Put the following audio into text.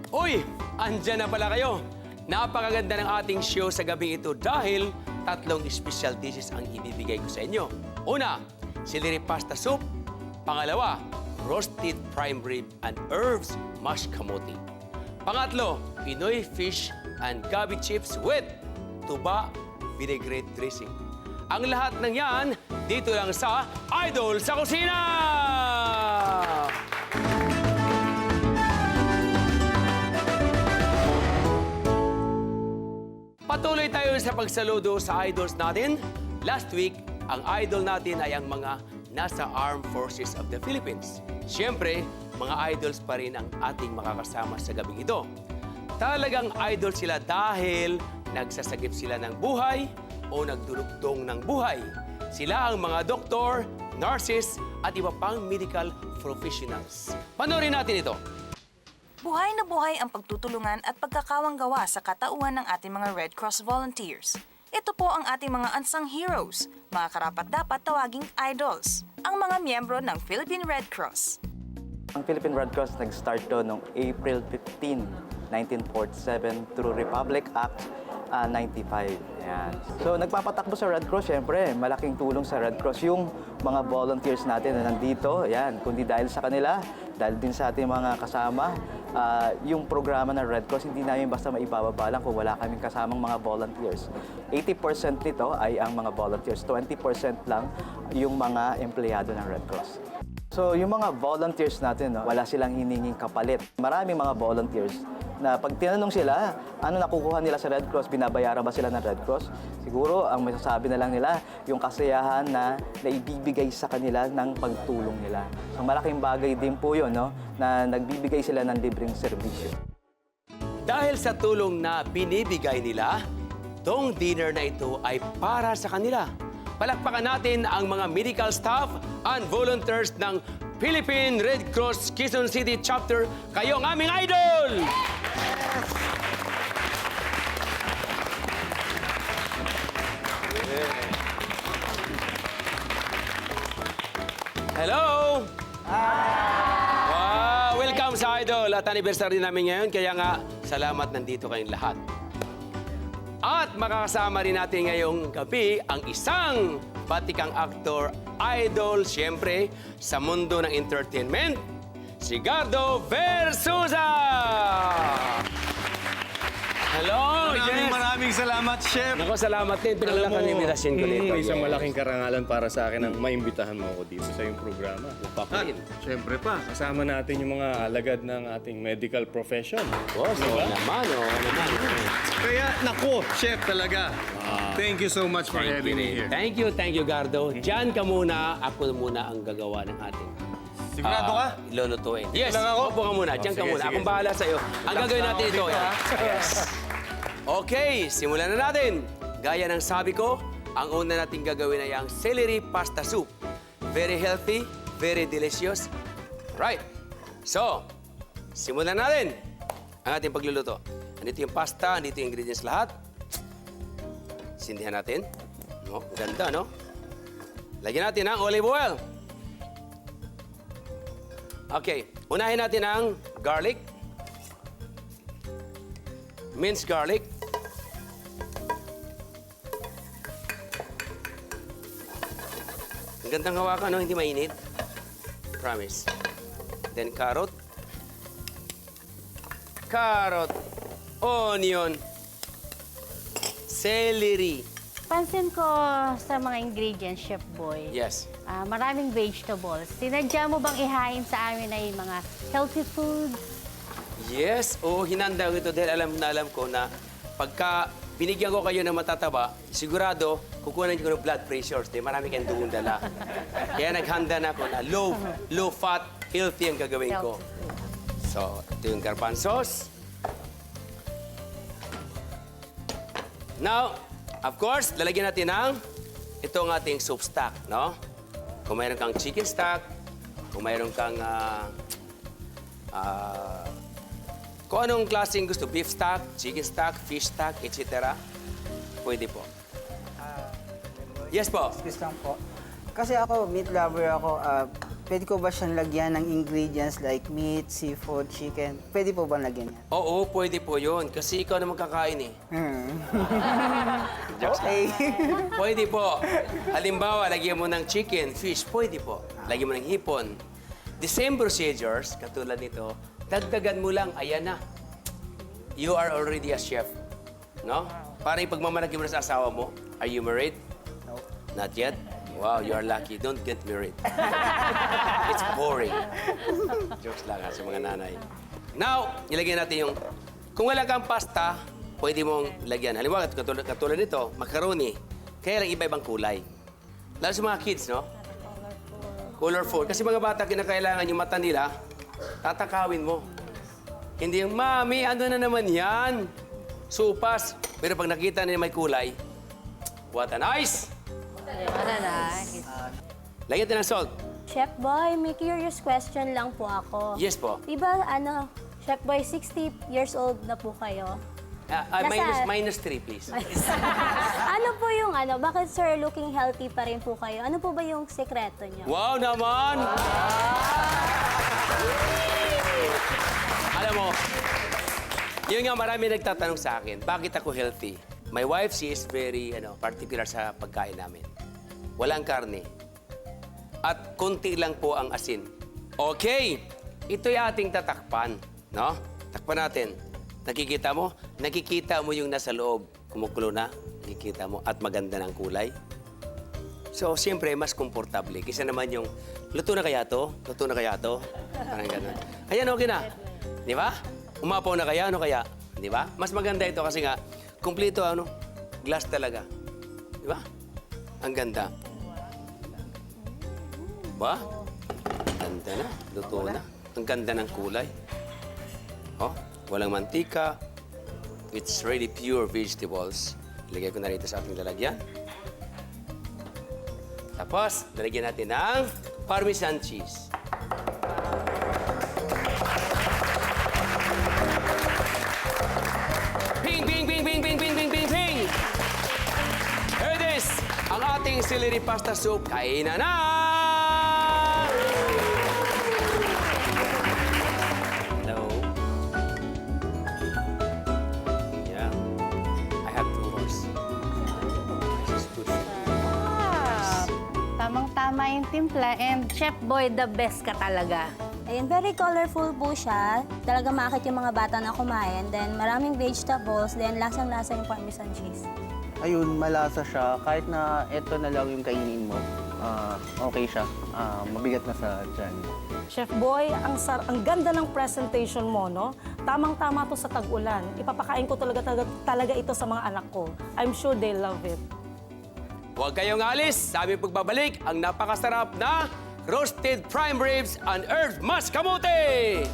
Uy, andyan na pala kayo. Napakaganda ng ating show sa gabing ito dahil tatlong special dishes ang ibibigay ko sa inyo. Una, celery pasta soup. Pangalawa, roasted prime rib and herbs mashed kamote. Pangatlo, Pinoy fish and gabi chips with tuba vinaigrette dressing. Ang lahat ng yan, dito lang sa Idol sa Kusina! Patuloy tayo sa pagsaludo sa idols natin. Last week, ang idol natin ay ang mga nasa Armed Forces of the Philippines. Siyempre, mga idols pa rin ang ating makakasama sa gabing ito. Talagang idol sila dahil nagsasagip sila ng buhay o nagdurugtong ng buhay. Sila ang mga doktor, nurses, at iba pang medical professionals. Panoorin natin ito. Buhay na buhay ang pagtutulungan at pagkakawang gawa sa katauhan ng ating mga Red Cross volunteers. Ito po ang ating mga unsung heroes, mga karapat-dapat tawaging idols, ang mga miyembro ng Philippine Red Cross. Ang Philippine Red Cross nag-start to noong April 15, 1947 through Republic Act 95. Yan. So nagpapatakbo sa Red Cross, syempre, malaking tulong sa Red Cross yung mga volunteers natin na nandito. Yan, kundi dahil sa kanila, dahil din sa ating mga kasama, yung programa ng Red Cross, hindi namin basta maibababa lang kung wala kaming kasamang mga volunteers. 80% nito ay ang mga volunteers, 20% lang yung mga empleyado ng Red Cross. So yung mga volunteers natin, no, wala silang hininging kapalit. Maraming mga volunteers na pag tinanong sila, ano nakukuha nila sa Red Cross, binabayaran ba sila ng Red Cross? Siguro, ang masasabi na lang nila, yung kasiyahan na naibibigay sa kanila ng pagtulong nila. So malaking bagay din po yun, no, na nagbibigay sila ng libreng serbisyo. Dahil sa tulong na binibigay nila, tong dinner na ito ay para sa kanila. Palakpakan natin ang mga medical staff and volunteers ng Philippine Red Cross Quezon City Chapter. Kayo ang aming idol! Hello! Wow! Welcome sa Idol! At anniversary namin ngayon, kaya nga, salamat nandito kayong lahat. At makakasama rin natin ngayong gabi ang isang batikang aktor, idol, siyempre, sa mundo ng entertainment, si Gardo Versusa! Hello! Maraming salamat, Chef! Ako, salamat din. Pinalakan yung invitation ko dito. Isang malaking karangalan para sa akin ang maimbitahan mo ako dito sa iyong programa. At, syempre pa, kasama natin yung mga alagad ng ating medical profession. Boss, oo naman, oo naman. Kaya, naku, Chef talaga. Thank you so much for having me here. Thank you, Gardo. Diyan ka muna, ako muna ang gagawa ng ating Sigurado ka? Ilulutuin. Yes, lang ako? upo ka muna. Diyan ka sige, muna. sige. Akong bahala sa'yo. Ang gagawin natin ito. Yes. Okay, simulan na natin. Gaya ng sabi ko, ang una natin gagawin ay ang celery pasta soup. Very healthy, very delicious. Right. So, simulan natin ang ating pagluluto. Andito yung pasta, andito yung ingredients lahat. Sindihan natin. No, ganda, no? Lagyan natin ang olive oil. Okay, unahin natin ang garlic. Minced garlic. Ang gandang hawakan, no? Hindi mainit. Promise. Then carrot. Carrot. Onion. Celery. Pansin ko sa mga ingredients, Chef Boy, Yes. maraming vegetables. Sinadya mo bang ihain sa amin ay mga healthy foods? Yes. Oo, hinanda ko ito dahil alam ko na pagka binigyan ko kayo ng matataba, sigurado, kukunan ko ng blood pressures. Dahil marami kayong duwong dala. Kaya naghanda na ako na low fat, healthy ang gagawin ko. So, ito yung garbanzos. Now, of course, lalagyan natin ng itong ating soup stock, no? Kung mayroon kang chicken stock, kung mayroon kang kung anong klaseng gusto, beef stock, chicken stock, fish stock, etc. Pwede po. Yes po. Excuse lang po. Kasi ako, meat lover ako. Pwede ko ba siyang lagyan ng ingredients like meat, seafood, chicken? Pwede po ba lagyan yan? Oo, pwede po yun. Kasi ikaw naman kakain eh. Okay. Pwede po. Halimbawa, lagyan mo ng chicken, fish, pwede po. Lagyan mo ng hipon. The same procedures, katulad nito, dagdagan mo lang, ayan na. You are already a chef. No? Para ipagmamalaki mo na sa asawa mo. Are you married? No. Not yet? Wow, you are lucky. Don't get married. It's boring. Jokes lang ha, sa mga nanay. Now, ilagyan natin yung... Kung wala kang pasta, pwede mong lagyan. Halimbawa, katulad nito, macaroni. Kaya lang iba-ibang kulay. Lalo sa mga kids, no? Colorful. Kasi mga bata, kinakailangan yung mata nila, tatakawin mo. Hindi yung, Mami, ano na naman yan? Supas. Pero pag nakita nila may kulay, what a nice! Lagyan natin ng salt. Chef Boy, may curious question lang po ako. Yes po. Di ba, Chef Boy, 60 years old na po kayo? Minus 3, please. Ano po yung bakit sir looking healthy pa rin po kayo? Ano po ba yung sekreto niyo? Wow naman! Alam mo, yun nga marami nagtatanong sa akin, bakit ako healthy? My wife, she is very particular sa pagkain namin. Walang karne. At konti lang po ang asin. Okay, ito'y ating tatakpan. No? Takpan natin. Nakikita mo? Nakikita mo yung nasa loob. Kumukulo na. Nakikita mo. At maganda ng kulay. So, siyempre, mas komportable. Kisa naman yung, luto na kaya to? Luto na kaya to? Parang gano'n. Ayan, okay na. Di ba? Umapaw na kaya? Ano kaya? Di ba? Mas maganda ito kasi nga, kumpleto glass talaga. Di ba? Ang ganda. Ba? Ganda na. Luto na. Ang ganda ng kulay. Oh, walang mantika. It's really pure vegetables. Ilagay ko na rito sa ating lalagyan. Tapos, lalagyan natin ng Parmesan cheese. Ping, ping, ping, ping, ping, ping, ping, ping, ping! Here it is! Ang ating celery pasta soup. Kainan na! Hello. Yeah. I have 2 horse. This is good. Tamang-tama yung timpla and Chef Boy, the best ka talaga. Ayun, very colorful po siya. Talaga makakit yung mga bata na kumain. Then, maraming vegetables. Then, lasang-lasa yung parmesan cheese. Ayun, malasa siya. Kahit na ito na lang yung kainin mo, okay siya. Mabigat na sa tiyan. Chef Boy, ang ganda ng presentation mo, no? Tamang-tama to sa tag-ulan. Ipapakain ko talaga ito sa mga anak ko. I'm sure they love it. Huwag kayong alis. Sa aming pagbabalik, ang napakasarap na roasted prime ribs and earth mascamote!